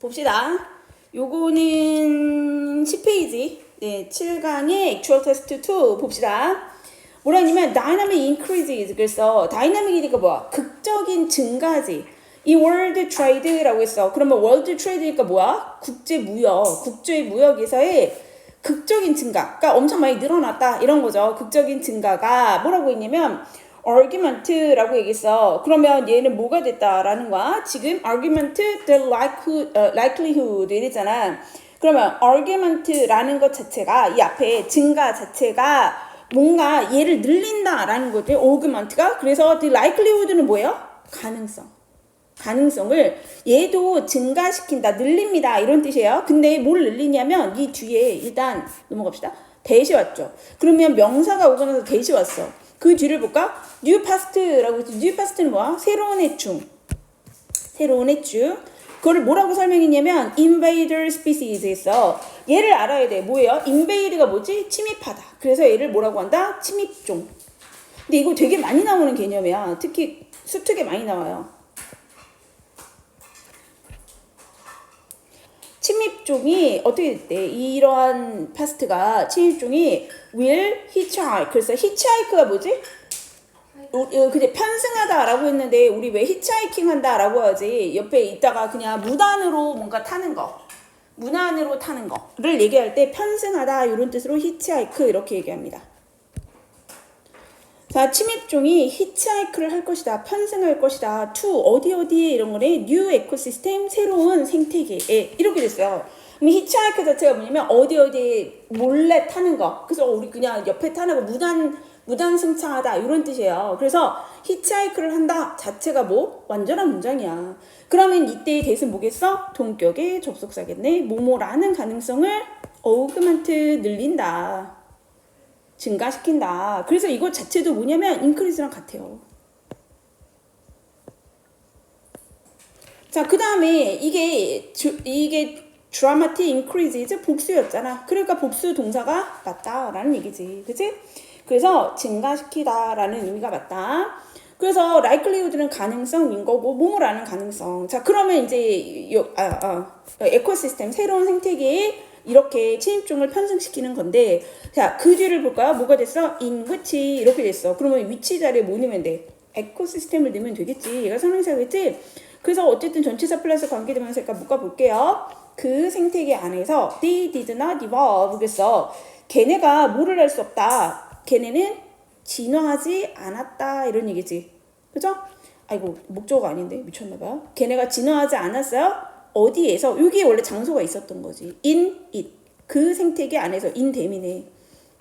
봅시다. 요거는 10페이지. 네, 7강의 Actual Test 2 봅시다. 뭐라 했냐면 Dynamic Increases. 그래서 다이나믹이니까 뭐야? 극적인 증가지. 이 World Trade라고 했어. 그러면 World Trade니까 뭐야? 국제무역. 국제무역에서의 극적인 증가. 그러니까 엄청 많이 늘어났다. 이런 거죠. 극적인 증가가 뭐라고 했냐면 argument라고 얘기했어. 그러면 얘는 뭐가 됐다라는 거야? 지금 argument, the likelihood 이랬잖아. 그러면 argument라는 것 자체가 이 앞에 증가 자체가 뭔가 얘를 늘린다라는 거지. argument가. 그래서 the likelihood는 뭐예요? 가능성을 얘도 증가시킨다, 늘립니다 이런 뜻이에요. 근데 뭘 늘리냐면 이 뒤에 일단 넘어갑시다. 대시 왔죠. 그러면 명사가 오고 나서 대시 왔어. 그 뒤를 볼까? new past라고 했지. new past는 뭐야? 새로운 해충. 그거를 뭐라고 설명했냐면 invader species 했어. 얘를 알아야 돼. 뭐예요? invade가 뭐지? 침입하다. 그래서 얘를 뭐라고 한다? 침입종. 근데 이거 되게 많이 나오는 개념이야. 특히 수특에 많이 나와요. 침입종이 어떻게 됐대? 이러한 파스트가 침입종이 will hitchhike. 그래서 hitchhike가 뭐지? 그냥 편승하다라고 했는데 우리 왜 히치하이킹 한다라고 하지? 옆에 있다가 그냥 무단으로 뭔가 타는 거. 무난으로 타는 거를 얘기할 때 편승하다 이런 뜻으로 히치하이크 이렇게 얘기합니다. 자, 침입종이 히치하이크를 할 것이다. 편승할 것이다. to 어디에 이런 거네. new ecosystem 새로운 생태계에 이렇게 됐어요. 그럼 히치하이크 자체가 뭐냐면 어디에 몰래 타는 거. 그래서 우리 그냥 옆에 타는 거 무단 승차하다 이런 뜻이에요. 그래서 히치하이크를 한다 자체가 뭐 완전한 문장이야. 그러면 이때의 대신 뭐겠어? 동격의 접속사겠네. 뭐뭐라는 가능성을 어그먼트 늘린다. 증가시킨다. 그래서 이거 자체도 뭐냐면 increase랑 같아요. 자, 그 다음에 이게 dramatic increases 복수였잖아. 그러니까 복수 동사가 맞다라는 얘기지. 그치? 그래서 증가시키다라는 의미가 맞다. 그래서 likelihood는 가능성인 거고 뭐뭐라는 가능성. 자, 그러면 이제 에코시스템 새로운 생태계에 이렇게 침입종을 편승시키는 건데, 자, 그 뒤를 볼까요? 뭐가 됐어? in which 이렇게 됐어. 그러면 위치 자리에 뭐 넣으면 돼? 에코시스템을 넣으면 되겠지. 얘가 선행사겠지? 그래서 어쨌든 전치사 플러스 관계대명사니까 묶어볼게요. 그 생태계 안에서 they did not evolve. 그래서 걔네가 뭐를 할 수 없다. 걔네는 진화하지 않았다. 이런 얘기지. 그죠? 아이고, 목적어가 아닌데 미쳤나봐요. 걔네가 진화하지 않았어요? 어디에서? 여기에 원래 장소가 있었던 거지. in it. 그 생태계 안에서. in 댐이네.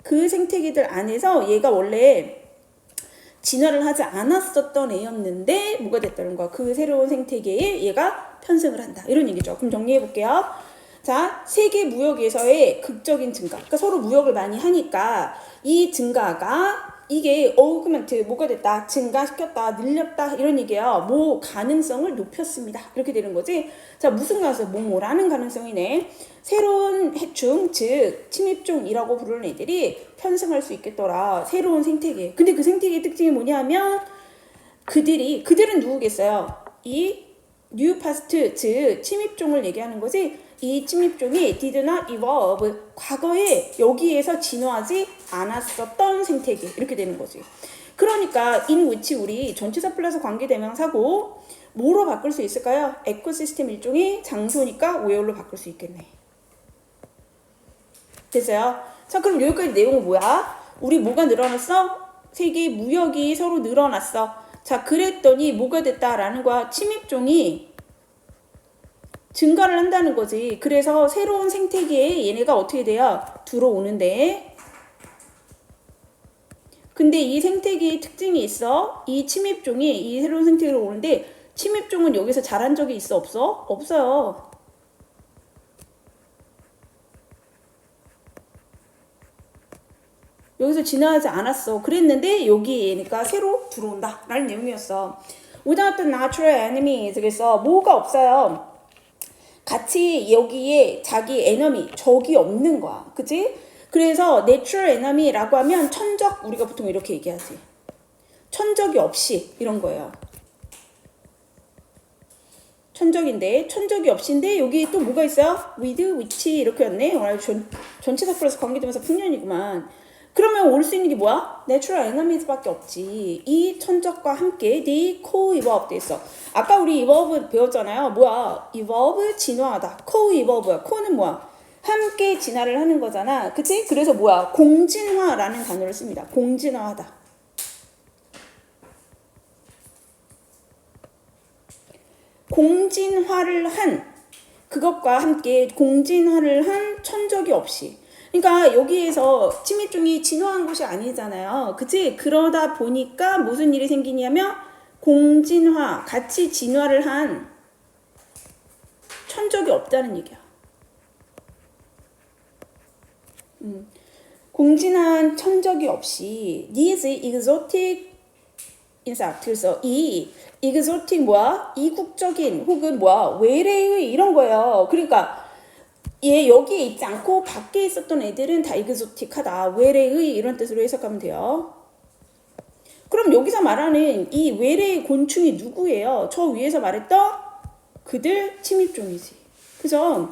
그 생태계들 안에서 얘가 원래 진화를 하지 않았었던 애였는데 뭐가 됐다는 거야. 그 새로운 생태계에 얘가 편승을 한다. 이런 얘기죠. 그럼 정리해 볼게요. 자, 세계 무역에서의 극적인 증가. 그러니까 서로 무역을 많이 하니까 이 증가가 이게 어그먼트 뭐가 됐다, 증가시켰다, 늘렸다 이런 얘기예요. 뭐 가능성을 높였습니다. 이렇게 되는 거지. 자, 무슨 가능성? 뭐라는 가능성이네. 새로운 해충, 즉 침입종이라고 부르는 애들이 편승할 수 있겠더라. 새로운 생태계. 근데 그 생태계의 특징이 뭐냐면 그들은 누구겠어요? 이 new past, 즉 침입종을 얘기하는 거지. 이 침입종이 did not evolve, 과거에 여기에서 진화하지 않았었던 생태계 이렇게 되는 거지. 그러니까 in which 우리 전치사 플러스 관계대명사고 뭐로 바꿀 수 있을까요? 에코시스템 일종의 장소니까 where로 바꿀 수 있겠네. 됐어요? 자, 그럼 여기까지 내용은 뭐야? 우리 뭐가 늘어났어? 세계 무역이 서로 늘어났어. 자, 그랬더니 뭐가 됐다라는 거야? 침입종이 증가를 한다는 거지. 그래서 새로운 생태계에 얘네가 어떻게 돼요? 들어오는데, 근데 이 생태계의 특징이 있어. 이 침입종이 이 새로운 생태계로 오는데 침입종은 여기서 자란 적이 있어? 없어? 없어요. 여기서 진화하지 않았어. 그랬는데 여기 얘네가 새로 들어온다 라는 내용이었어. Without the natural enemies. 그래서 뭐가 없어요. 같이 여기에 자기 에너미, 적이 없는 거야. 그치? 그래서 natural enemy라고 하면 천적, 우리가 보통 이렇게 얘기하지. 천적이 없이 이런 거예요. 천적인데 천적이 없인데 여기 또 뭐가 있어요? with, which 이렇게였네. 전체적 플러스 관계대명사 풍년이구만. 그러면 올 수 있는 게 뭐야? natural enemies밖에 없지. 이 천적과 함께 they co-evolve 돼 있어. 아까 우리 evolve 배웠잖아요. 뭐야? evolve 진화하다. co-evolve야. co는 뭐야? 함께 진화를 하는 거잖아. 그치? 그래서 뭐야? 공진화라는 단어를 씁니다. 공진화하다. 공진화를 한 그것과 함께 공진화를 한 천적이 없이. 그러니까 여기에서 침입종이 진화한 것이 아니잖아요. 그치? 그러다 보니까 무슨 일이 생기냐면 공진화, 같이 진화를 한 천적이 없다는 얘기야. 공진한 천적이 없이 these exotic insect. 그래서 이 exotic 뭐야? 이국적인 혹은 뭐야? 외래의 이런 거예요. 그러니까 얘 여기에 있지 않고 밖에 있었던 애들은 다 exotic하다. 외래의 이런 뜻으로 해석하면 돼요. 그럼 여기서 말하는 이 외래의 곤충이 누구예요? 저 위에서 말했던 그들 침입종이지. 그죠?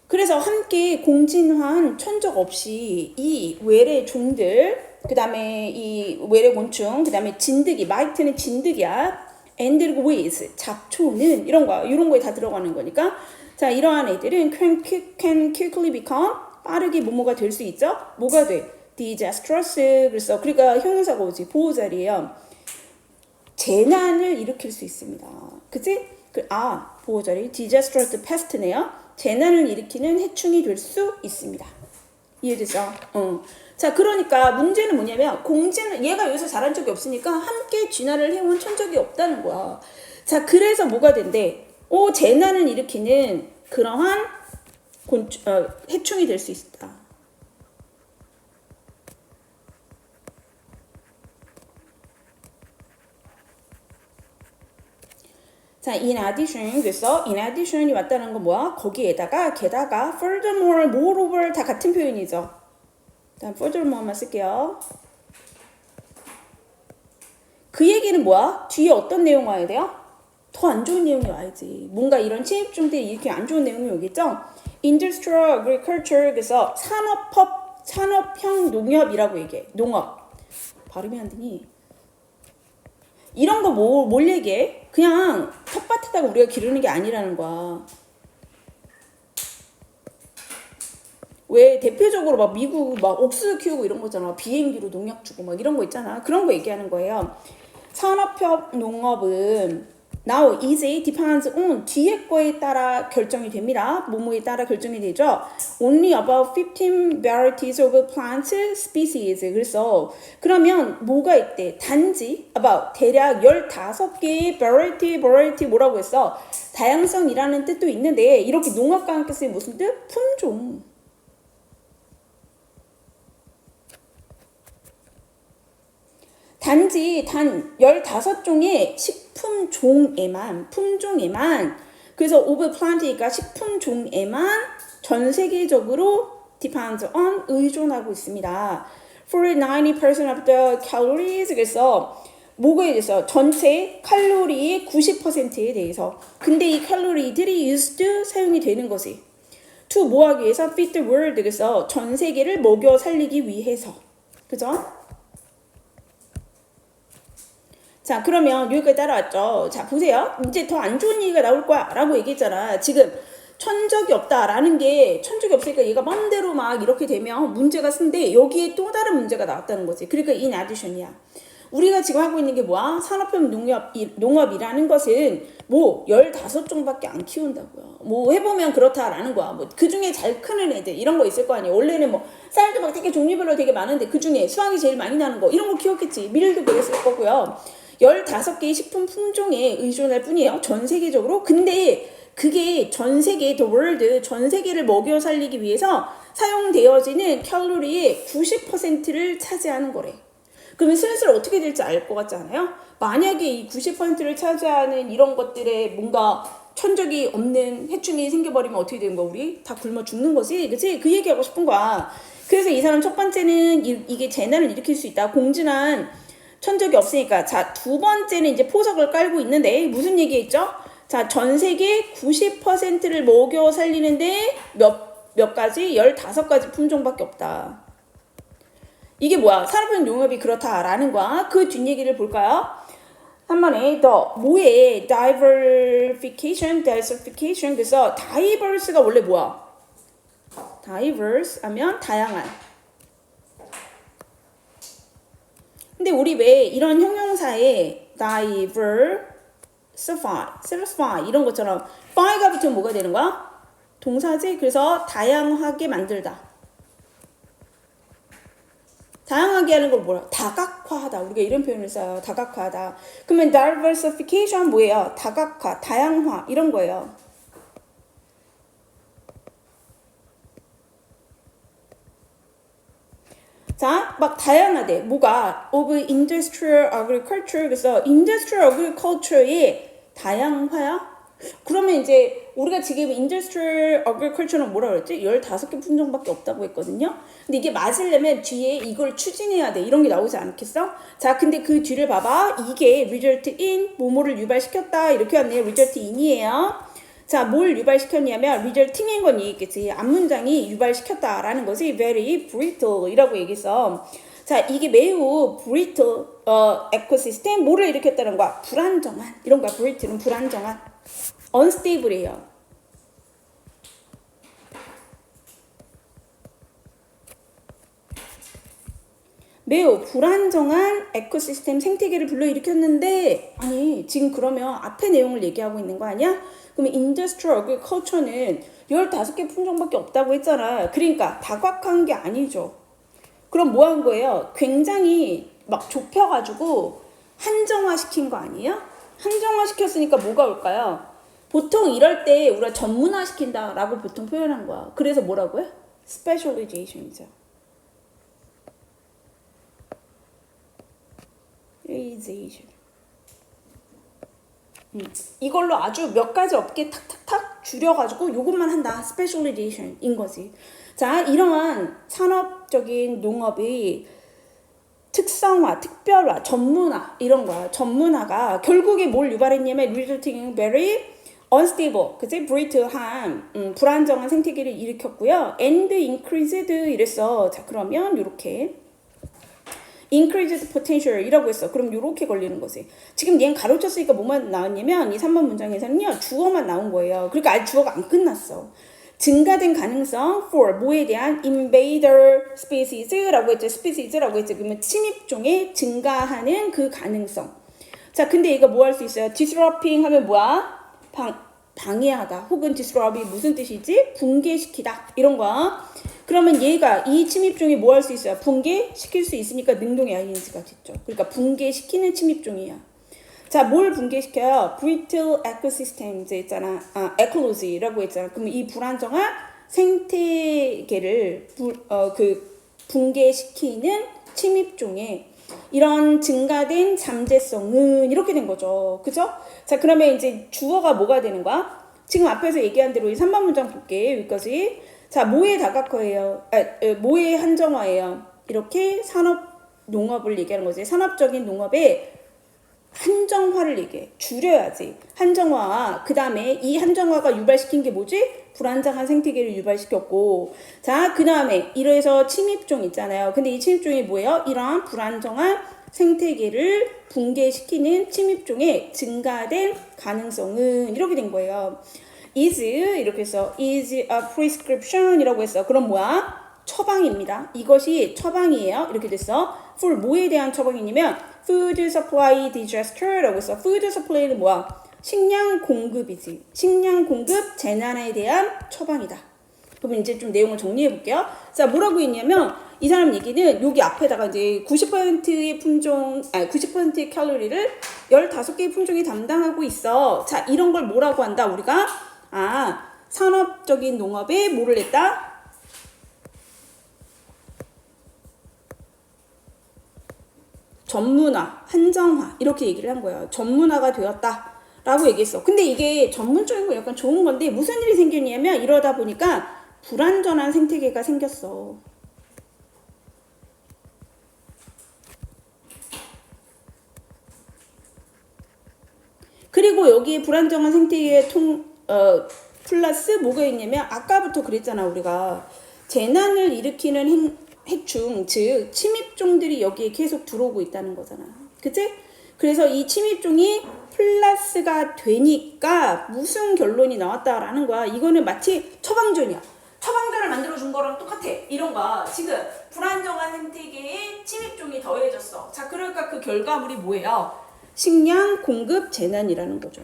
그래서 함께 공진화한 천적 없이 이 외래 종들, 그 다음에 이 외래 곤충, 그 다음에 진드기, 마이트는 진드기야. and with, 잡초는 이런 거에 다 들어가는 거니까. 자, 이러한 애들은 can quickly become, 빠르게 뭐뭐가 될 수 있죠? 뭐가 돼? disastrous. 그래서 그러니까 형용사가 오지. 보호자리예요. 재난을 일으킬 수 있습니다. 그치? 보호자리 disastrous pest네요. 재난을 일으키는 해충이 될 수 있습니다. 이해되죠? 자, 그러니까 문제는 뭐냐면 얘가 여기서 자란 적이 없으니까 함께 진화를 해온 천적이 없다는 거야. 자, 그래서 뭐가 된대? 재난을 일으키는 그러한 해충이 될 수 있다. 자, in addition. 그래서 in addition이 왔다는 건 뭐야? 거기에다가 게다가 furthermore, moreover 다 같은 표현이죠. 일단 furthermore만 쓸게요. 그 얘기는 뭐야? 뒤에 어떤 내용 와야 돼요? 더 안 좋은 내용이 와야지. 뭔가 이런 침입종들이 이렇게 안 좋은 내용이 오겠죠? Industrial agriculture. 그래서 산업형 농협이라고 얘기해. 농업. 발음이 안 되니? 이런 거 뭘 얘기해? 그냥 텃밭에다가 우리가 기르는 게 아니라는 거야. 왜 대표적으로 막 미국 막 옥수수 키우고 이런 거잖아. 비행기로 농약 주고 막 이런 거 있잖아. 그런 거 얘기하는 거예요. 산업형 농업은 now easy depends on 뒤에 거에 따라 결정이 됩니다. 뭐뭐에 따라 결정이 되죠. Only about 15 varieties of plant species. 그래서 그러면 뭐가 있대? 단지 about 대략 15개의 variety 뭐라고 했어? 다양성이라는 뜻도 있는데 이렇게 농업과 함께 쓰인 무슨 뜻? 품종. 단지 단 15종의 품종에만 그래서 of plant니까 식품종에만 전 세계적으로 depends on 의존하고 있습니다. For 90% of the calories. 그래서 뭐에 대해서 전체 칼로리의 90%에 대해서. 근데 이 칼로리들이 used 사용이 되는 거지. to 뭐 하기 위해서? feed the world. 그래서 전 세계를 먹여 살리기 위해서. 그죠? 자, 그러면 여기까지 따라왔죠. 자, 보세요. 이제 더 안 좋은 얘기가 나올 거야 라고 얘기했잖아. 지금 천적이 없다라는 게 천적이 없으니까 얘가 맘대로 막 이렇게 되면 문제가 쓴데 여기에 또 다른 문제가 나왔다는 거지. 그러니까 in addition이야. 우리가 지금 하고 있는 게 뭐야? 산업형 농업이라는 것은 뭐 15종밖에 안 키운다고요. 뭐 해보면 그렇다라는 거야. 뭐 그 중에 잘 크는 애들 이런 거 있을 거 아니에요. 원래는 뭐 쌀도 막 되게 종류별로 되게 많은데 그 중에 수확이 제일 많이 나는 거 이런 거 키웠겠지. 밀도 그랬을 거고요. 15개의 식품 품종에 의존할 뿐이에요. 전 세계적으로. 근데 그게 전 세계, the world, 전 세계를 먹여 살리기 위해서 사용되어지는 칼로리의 90%를 차지하는 거래. 그러면 슬슬 어떻게 될지 알 것 같지 않아요? 만약에 이 90%를 차지하는 이런 것들에 뭔가 천적이 없는 해충이 생겨버리면 어떻게 되는 거야? 우리 다 굶어 죽는 거지? 그치? 그 얘기하고 싶은 거야. 그래서 이 사람 첫 번째는 이게 재난을 일으킬 수 있다. 공진한 천적이 없으니까. 자, 두 번째는 이제 포석을 깔고 있는데 무슨 얘기했죠? 자, 전 세계 90%를 먹여 살리는데 몇 가지? 15가지 품종밖에 없다. 이게 뭐야? 산업은 농업이 그렇다라는 거야. 그 뒷얘기를 볼까요? 한 번에 더 뭐에 diversification 그래서 diverse가 원래 뭐야? diverse 하면 다양한. 근데 우리 왜 이런 형용사에 satisfy 이런 것처럼 fy가 붙으면 뭐가 되는 거야? 동사지. 그래서 다양하게 만들다. 다양하게 하는 걸 뭐라? 다각화하다. 우리가 이런 표현을 써요. 다각화하다. 그러면 diversification 뭐예요? 다각화, 다양화 이런 거예요. 자, 막 다양하대. 뭐가? of industrial agriculture. 그래서 industrial agriculture의 다양화야? 그러면 이제 우리가 지금 industrial agriculture는 뭐라 그랬지? 15개 품종밖에 없다고 했거든요. 근데 이게 맞으려면 뒤에 이걸 추진해야 돼. 이런 게 나오지 않겠어? 자, 근데 그 뒤를 봐봐. 이게 result in, 뭐뭐를 유발시켰다. 이렇게 왔네요. result in이에요. 자, 뭘 유발시켰냐면 resulting인 건 얘기겠지. 앞문장이 유발시켰다라는 것이 very brittle이라고 얘기했어. 자, 이게 매우 brittle 에코시스템 뭐를 일으켰다는 거야? 불안정한. 이런 거야. brittle은 불안정한. unstable이에요. 매우 불안정한 에코시스템 생태계를 불러일으켰는데 아니 지금 그러면 앞에 내용을 얘기하고 있는 거 아니야? 그러면 industrial agriculture는 15개 품종밖에 없다고 했잖아. 그러니까 다각화한 게 아니죠. 그럼 뭐 한 거예요? 굉장히 막 좁혀가지고 한정화시킨 거 아니에요? 한정화시켰으니까 뭐가 올까요? 보통 이럴 때 우리가 전문화시킨다라고 보통 표현한 거야. 그래서 뭐라고요? specialization이죠. 이걸로 아주 몇 가지 업계 탁탁탁 줄여가지고 이것만 한다. 스페셜리제이션인 거지. 자, 이러한 산업적인 농업의 특성화, 특별화, 전문화 이런 거야. 전문화가 결국에 뭘 유발했냐면 resulting very unstable, 그치? brittle한 불안정한 생태계를 일으켰고요. and increased 이랬어. 자, 그러면 이렇게 increased potential 이라고 했어. 그럼 이렇게 걸리는 거지. 지금 얘는 가로쳤으니까 뭐만 나왔냐면 이 3번 문장에서는요. 주어만 나온 거예요. 그러니까 아직 주어가 안 끝났어. 증가된 가능성 for 뭐에 대한 invader species라고 했죠. species라고 했죠. 그러면 침입종의 증가하는 그 가능성. 자, 근데 얘가 뭐 할 수 있어요? disrupting 하면 뭐야? 방해하다. 혹은 disrupt이 무슨 뜻이지? 붕괴시키다. 이런 거. 그러면 얘가 이 침입종이 뭐 할 수 있어요? 붕괴시킬 수 있으니까 능동의 ing가 됐죠. 그러니까 붕괴시키는 침입종이야. 자, 뭘 붕괴시켜요? brittle ecosystems 있잖아. ecology라고 했잖아. 그러면 이 불안정한 생태계를 붕괴시키는 침입종의 이런 증가된 잠재성은 이렇게 된 거죠. 그죠? 자, 그러면 이제 주어가 뭐가 되는 거야? 지금 앞에서 얘기한 대로 이 3번 문장 볼게. 여기까지. 자, 뭐의 다각화예요? 뭐의 한정화예요? 이렇게 산업 농업을 얘기하는 거지. 산업적인 농업의 한정화를 얘기해. 줄여야지. 한정화. 그 다음에 이 한정화가 유발시킨 게 뭐지? 불안정한 생태계를 유발시켰고. 자, 그 다음에 이래서 침입종 있잖아요. 근데 이 침입종이 뭐예요? 이러한 불안정한 생태계를 붕괴시키는 침입종의 증가된 가능성은 이렇게 된 거예요. is 이렇게 해서 is a prescription 이라고 했어. 그럼 뭐야? 처방입니다. 이것이 처방이에요. 이렇게 됐어. for 뭐에 대한 처방이냐면 food supply disaster라고 했어. food supply는 뭐야? 식량 공급이지. 식량 공급 재난에 대한 처방이다. 그럼 이제 좀 내용을 정리해 볼게요. 자, 뭐라고 했냐면 이 사람 얘기는 여기 앞에다가 이제 90%의 품종, 90%의 칼로리를 15개의 품종이 담당하고 있어. 자, 이런 걸 뭐라고 한다? 우리가 산업적인 농업에 뭐를 했다? 전문화, 한정화 이렇게 얘기를 한 거예요. 전문화가 되었다 라고 얘기했어. 근데 이게 전문적인 거 약간 좋은 건데 무슨 일이 생겼냐면 이러다 보니까 불안전한 생태계가 생겼어. 그리고 여기 불안정한 생태계의 플러스 뭐가 있냐면 아까부터 그랬잖아 우리가 재난을 일으키는 해충 즉 침입종들이 여기에 계속 들어오고 있다는 거잖아. 그치? 그래서 이 침입종이 플러스가 되니까 무슨 결론이 나왔다라는 거야. 이거는 마치 처방전이야. 처방전을 만들어준 거랑 똑같아. 이런 거야. 지금 불안정한 생태계에 침입종이 더해졌어. 자, 그러니까 그 결과물이 뭐예요? 식량 공급 재난이라는 거죠.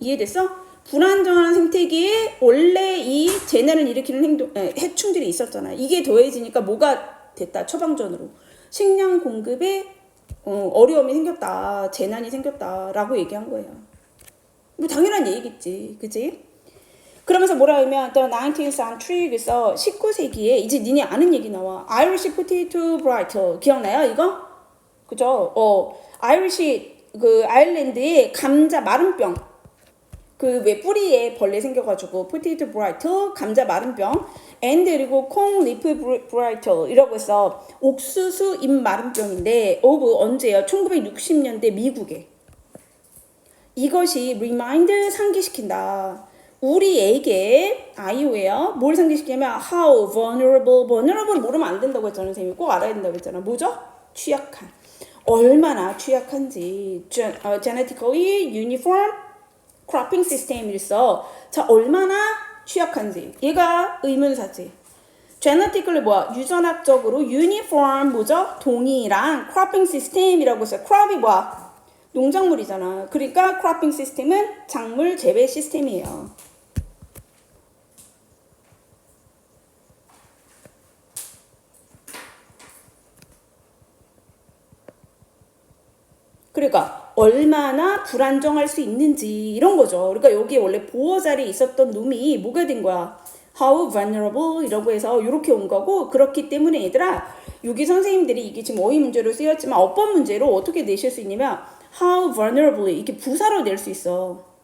이해됐어? 불안정한 생태계에 원래 이 재난을 일으키는 해충들이 있었잖아. 이게 더해지니까 뭐가 됐다? 처방전으로. 식량 공급에 어려움이 생겼다. 재난이 생겼다라고 얘기한 거예요. 뭐 당연한 얘기겠지. 그치? 그러면서 뭐라 하면 The 19th century에서 19세기에 이제 니네 아는 얘기 나와. Irish potato blight 기억나요? 이거? 그죠? 아이리시 그 아일랜드에 감자 마른병 그 왜 뿌리에 벌레 생겨가지고 포테이토 브라이터 감자 마른병 and 그리고 콩 리프 브라이터 이라고 해서 옥수수 잎 마른병인데 언제요? 1960년대 미국에 이것이 remind 상기시킨다. 우리에게 아이오예요. 뭘 상기시키냐면 how vulnerable 모르면 안 된다고 했잖아요. 선생님이 꼭 알아야 된다고 했잖아. 뭐죠? 취약한. 얼마나 취약한지 genetically uniform cropping system이랬어. 자, 얼마나 취약한지. 얘가 의문사지. genetically 뭐야? 유전학적으로 uniform 뭐죠? 동일한 cropping system이라고 했어요. crop이 뭐야? 농작물이잖아. 그러니까 cropping system은 작물 재배 시스템이에요. 그러니까 얼마나 불안정할 수 있는지 이런 거죠. 그러니까 여기 원래 보호 자리에 있었던 놈이 뭐가 된 거야? How vulnerable 이라고 해서 이렇게 온 거고 그렇기 때문에 얘들아 여기 선생님들이 이게 지금 어휘 문제로 쓰였지만 어법 문제로 어떻게 내실 수 있냐면 How vulnerably 이렇게 부사로 낼 수 있어.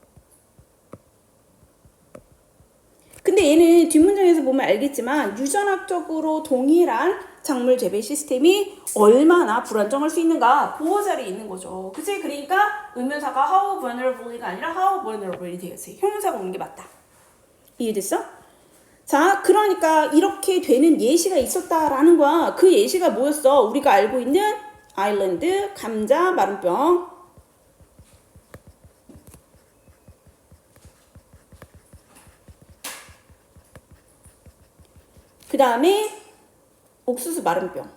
근데 얘는 뒷문장에서 보면 알겠지만 유전학적으로 동일한 작물 재배 시스템이 얼마나 불안정할 수 있는가 보호 자리에 있는 거죠. 그치? 그러니까 의문사가 how vulnerably가 아니라 how vulnerably 되겠지. 형용사가 오는 게 맞다. 이해됐어? 자, 그러니까 이렇게 되는 예시가 있었다라는 거야. 그 예시가 뭐였어? 우리가 알고 있는 아일랜드 감자 마른병. 그 다음에 옥수수 마른병.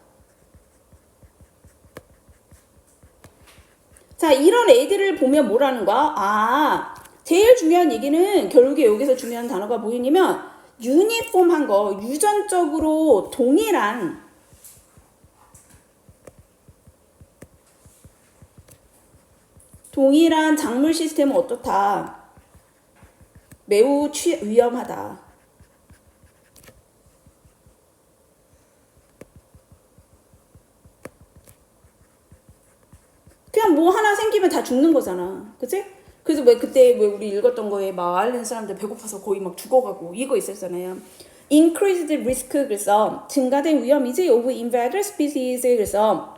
자, 이런 애들을 보면 뭐라는 거야? 제일 중요한 얘기는 결국에 여기서 중요한 단어가 뭐냐면 유니폼한 거, 유전적으로 동일한 작물 시스템은 어떻다? 매우 위험하다. 그냥 뭐 하나 생기면 다 죽는 거잖아. 그치? 그래서 왜 그때 왜 우리 읽었던 거에 막 아일랜드 사람들 배고파서 거의 막 죽어가고 이거 있었잖아요. Increased risk 그래서 증가된 위험이지 of invasive species 그래서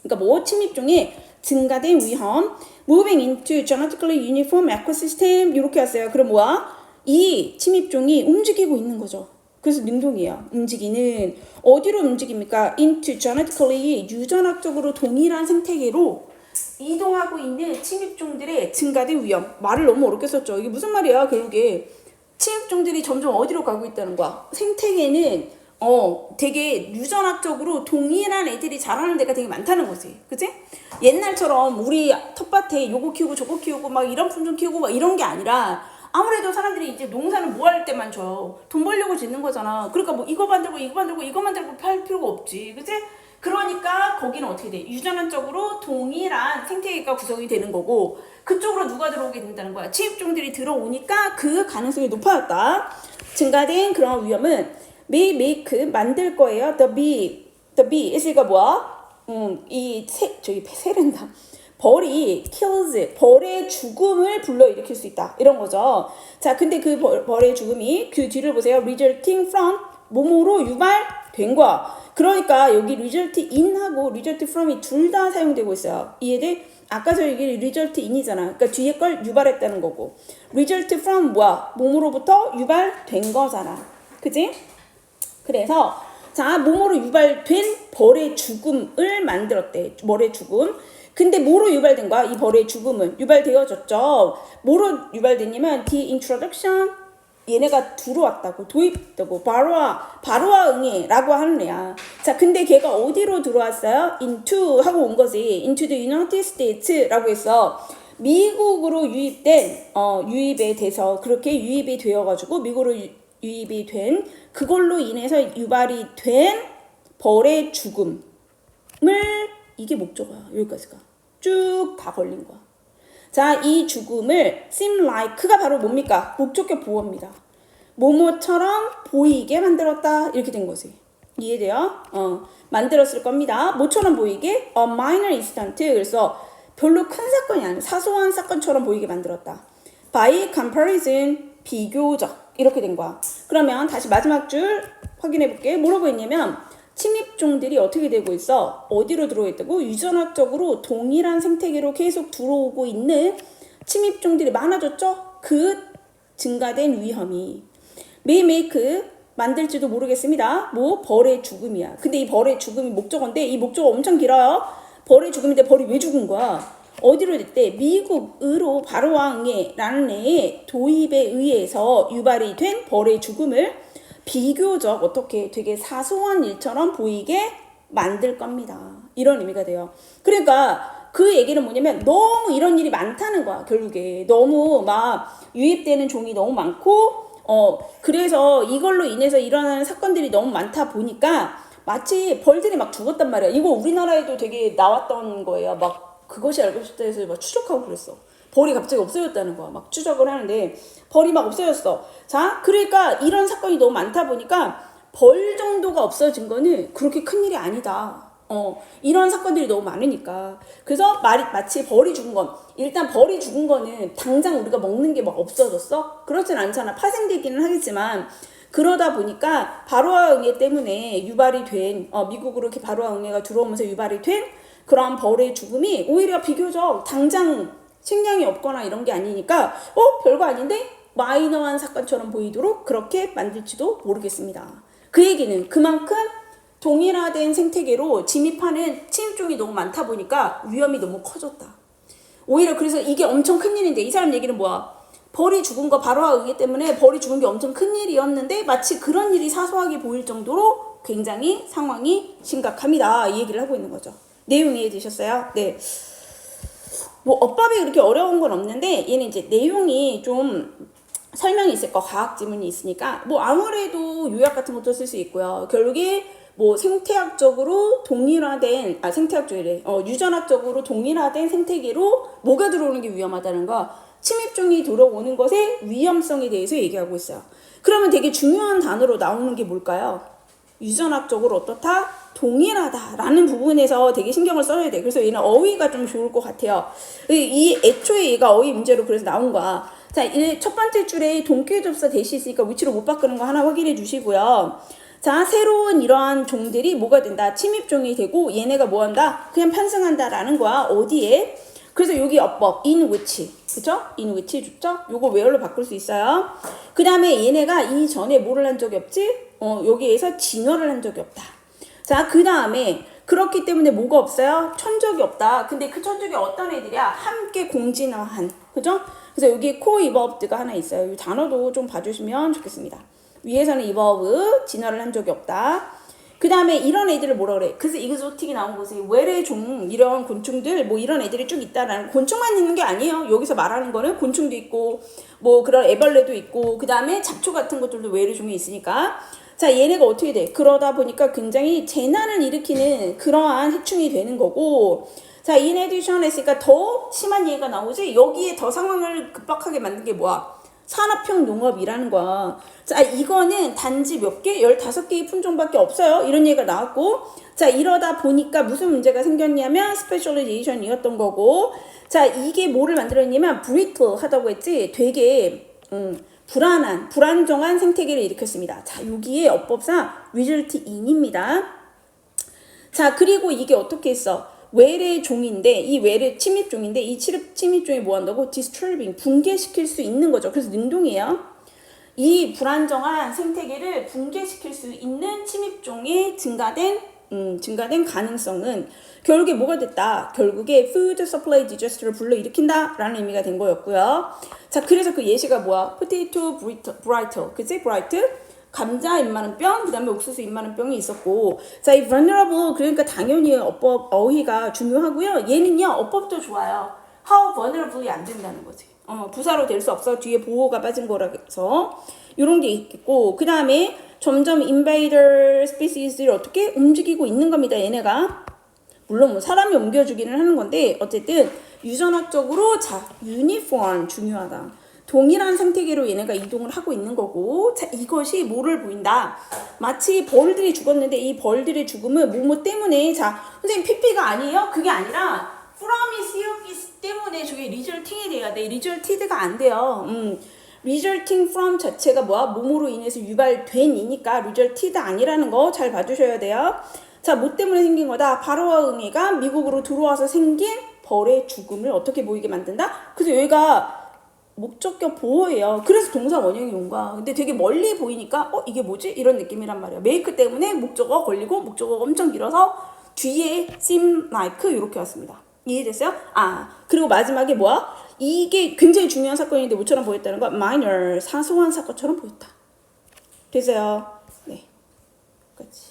그러니까 뭐 침입종이 증가된 위험 moving into genetically uniform ecosystem 이렇게 왔어요. 그럼 뭐야? 이 침입종이 움직이고 있는 거죠. 그래서 능동이에요. 움직이는 어디로 움직입니까? into genetically 유전학적으로 동일한 생태계로 이동하고 있는 침입종들의 증가된 위험. 말을 너무 어렵게 썼죠. 이게 무슨 말이야? 결국에 침입종들이 점점 어디로 가고 있다는 거야. 생태계는 되게 유전학적으로 동일한 애들이 자라는 데가 되게 많다는 거지. 그치? 옛날처럼 우리 텃밭에 요거 키우고 저거 키우고 막 이런 품종 키우고 막 이런 게 아니라 아무래도 사람들이 이제 농사는 뭐 할 때만 줘. 돈 벌려고 짓는 거잖아. 그러니까 뭐 이거 만들고 이거 만들고 팔 필요가 없지. 그치? 그러니까 거기는 어떻게 돼? 유전학적으로 동일한 생태계가 구성이 되는 거고 그쪽으로 누가 들어오게 된다는 거야. 침입종들이 들어오니까 그 가능성이 높아졌다. 증가된 그런 위험은 may make 만들 거예요. The bee 있으니까 뭐야? 새랜다. 벌이 kills 벌의 죽음을 불러일으킬 수 있다. 이런 거죠. 자, 근데 그 벌의 죽음이 그 뒤를 보세요. resulting from 뭐뭐로 유발된 거야. 그러니까 여기 result in하고 result from이 둘 다 사용되고 있어요. 이해돼? 아까 저 얘기 result in이잖아. 그러니까 뒤에 걸 유발했다는 거고. result from 뭐야? 몸으로부터 유발된 거잖아. 그지? 그래서 자, 몸으로 유발된 벌의 죽음을 만들었대. 벌의 죽음. 근데 뭐로 유발된 거야? 이 벌의 죽음은 유발되어졌죠. 뭐로 유발됐냐면 the introduction, 얘네가 들어왔다고, 도입되고 바로와 응애라고 하는 애야. 자, 근데 걔가 어디로 들어왔어요? into 하고 온 거지. into the United States라고 해서 미국으로 유입에 돼서 그렇게 유입이 되어가지고 미국으로 유입이 된 그걸로 인해서 유발이 된 벌의 죽음을, 이게 목적어야. 여기까지가 쭉 다 걸린 거야. 자, 이 죽음을 seem like가 바로 뭡니까? 목적격 보어입니다. 뭐뭐처럼 보이게 만들었다, 이렇게 된 거지. 이해돼요? 만들었을 겁니다. 뭐처럼 보이게? A minor incident. 그래서 별로 큰 사건이 아니야. 사소한 사건처럼 보이게 만들었다. By comparison, 비교적. 이렇게 된 거야. 그러면 다시 마지막 줄 확인해 볼게. 뭐라고 했냐면 침입종들이 어떻게 되고 있어? 어디로 들어와 있다고? 유전학적으로 동일한 생태계로 계속 들어오고 있는 침입종들이 많아졌죠? 그 증가된 위험이 may make, 만들지도 모르겠습니다. 뭐 벌의 죽음이야. 근데 이 벌의 죽음이 목적어인데 이 목적어 엄청 길어요. 벌의 죽음인데 벌이 왜 죽은 거야? 어디로 됐대? 미국으로 바로와 응애라는 애의 도입에 의해서 유발이 된 벌의 죽음을 비교적 어떻게 되게 사소한 일처럼 보이게 만들 겁니다. 이런 의미가 돼요. 그러니까 그 얘기는 뭐냐면 너무 이런 일이 많다는 거야. 결국에 너무 막 유입되는 종이 너무 많고 그래서 이걸로 인해서 일어나는 사건들이 너무 많다 보니까 마치 벌들이 막 죽었단 말이야. 이거 우리나라에도 되게 나왔던 거예요. 막 그것이 알고 싶다 해서 막 추적하고 그랬어. 벌이 갑자기 없어졌다는 거야. 막 추적을 하는데 벌이 막 없어졌어. 자, 그러니까 이런 사건이 너무 많다 보니까 벌 정도가 없어진 거는 그렇게 큰일이 아니다. 이런 사건들이 너무 많으니까. 그래서 마치 벌이 죽은 건, 일단 벌이 죽은 거는 당장 우리가 먹는 게 막 없어졌어? 그렇진 않잖아. 파생되기는 하겠지만 그러다 보니까 바로와 응애 때문에 유발이 된, 미국으로 이렇게 바로와 응애가 들어오면서 유발이 된 그러한 벌의 죽음이 오히려 비교적 당장 식량이 없거나 이런 게 아니니까 별거 아닌데 마이너한 사건처럼 보이도록 그렇게 만들지도 모르겠습니다. 그 얘기는 그만큼 동일화된 생태계로 침입하는 침입종이 너무 많다 보니까 위험이 너무 커졌다. 오히려 그래서 이게 엄청 큰일인데 이 사람 얘기는 뭐야? 벌이 죽은 거 바로와 응애 때문에 벌이 죽은 게 엄청 큰일이었는데 마치 그런 일이 사소하게 보일 정도로 굉장히 상황이 심각합니다. 이 얘기를 하고 있는 거죠. 내용 이해되셨어요? 네. 뭐 어법이 그렇게 어려운 건 없는데 얘는 이제 내용이 좀 설명이 있을 거, 과학 지문이 있으니까 뭐 아무래도 요약 같은 것도 쓸 수 있고요. 결국에 뭐 생태학적으로 동일화된 생태학적이래. 유전학적으로 동일화된 생태계로 뭐가 들어오는 게 위험하다는 거, 침입종이 들어오는 것의 위험성에 대해서 얘기하고 있어요. 그러면 되게 중요한 단어로 나오는 게 뭘까요? 유전학적으로 어떻다? 동일하다라는 부분에서 되게 신경을 써야 돼. 그래서 얘는 어휘가 좀 좋을 것 같아요. 이 애초에 얘가 어휘 문제로 그래서 나온 거야. 자, 첫 번째 줄에 동격 접사 대시 있으니까 위치로 못 바꾸는 거 하나 확인해 주시고요. 자, 새로운 이러한 종들이 뭐가 된다? 침입종이 되고 얘네가 뭐 한다? 그냥 편승한다라는 거야. 어디에? 그래서 여기 어법 in which, 그쵸? in which 좋죠? 요거 where로 바꿀 수 있어요. 그 다음에 얘네가 이 전에 뭐를 한 적이 없지? 여기에서 진화를 한 적이 없다. 자, 그 다음에 그렇기 때문에 뭐가 없어요? 천적이 없다. 근데 그 천적이 어떤 애들이야? 함께 공진화한, 그죠? 그래서 여기 co-evolved가 하나 있어요. 이 단어도 좀 봐주시면 좋겠습니다. 위에서는 evolve, 진화를 한 적이 없다. 그 다음에 이런 애들을 뭐라 그래? 그래서 익소틱이 나온 곳에 외래종, 이런 곤충들, 뭐 이런 애들이 쭉 있다라는, 곤충만 있는 게 아니에요. 여기서 말하는 거는 곤충도 있고, 뭐 그런 애벌레도 있고, 그 다음에 잡초 같은 것들도 외래종이 있으니까. 자, 얘네가 어떻게 돼? 그러다 보니까 굉장히 재난을 일으키는 그러한 해충이 되는 거고, 자, in addition 했으니까 더 심한 얘기가 나오지? 여기에 더 상황을 급박하게 만든 게 뭐야? 산업형 농업이라는 거야. 자, 이거는 단지 몇 개? 15개의 품종밖에 없어요. 이런 얘기가 나왔고, 자, 이러다 보니까 무슨 문제가 생겼냐면 스페셜리제이션이었던 거고, 자, 이게 뭐를 만들었냐면 brittle 하다고 했지? 되게 불안정한 생태계를 일으켰습니다. 자, 여기에 어법상 result in입니다. 자, 그리고 이게 어떻게 했어? 외래 종인데 이 외래 침입종인데 이 침입종이 뭐 한다고? disturbing 붕괴시킬 수 있는 거죠. 그래서 능동이에요. 이 불안정한 생태계를 붕괴시킬 수 있는 침입종의 증가된 가능성은 결국에 뭐가 됐다? 결국에 food supply disaster를 불러일으킨다 라는 의미가 된 거였고요. 자, 그래서 그 예시가 뭐야? potato brittle, 그치? bright, 감자 입 많은 병, 그 다음에 옥수수 입 많은 병이 있었고, 자, 이 vulnerable, 그러니까 당연히 어휘가 중요하고요. 얘는요, 어법도 좋아요. how vulnerable이 안 된다는 거지. 부사로 될 수 없어. 뒤에 보호가 빠진 거라 해서 이런 게 있겠고, 그 다음에 점점 invader species를 어떻게 움직이고 있는 겁니다. 얘네가 물론 뭐 사람이 옮겨주기는 하는 건데 어쨌든 유전학적으로 자 유니폼 중요하다. 동일한 생태계로 얘네가 이동을 하고 있는 거고, 자 이것이 뭐를 보인다. 마치 벌들이 죽었는데 이 벌들의 죽음은 뭐뭐 때문에, 자 선생님 PP가 아니에요? 그게 아니라 from이 COP 때문에 저게 resulting이 돼야 돼. resulted가 안 돼요. resulting from 자체가 뭐야? 몸으로 인해서 유발된이니까 resulted 아니라는 거 잘 봐주셔야 돼요. 자, 뭐 때문에 생긴 거다? 바로와 응애가 미국으로 들어와서 생긴 벌의 죽음을 어떻게 보이게 만든다? 그래서 여기가 목적격 보호예요. 그래서 동사 원형이 온 거야. 근데 되게 멀리 보이니까 이게 뭐지? 이런 느낌이란 말이야. make 때문에 목적어 걸리고 목적어가 엄청 길어서 뒤에 seem like 이렇게 왔습니다. 이해됐어요? 그리고 마지막에 뭐야? 이게 굉장히 중요한 사건인데 뭐처럼 보였다는 거야? minor, 사소한 사건처럼 보였다. 됐어요? 네. 끝이.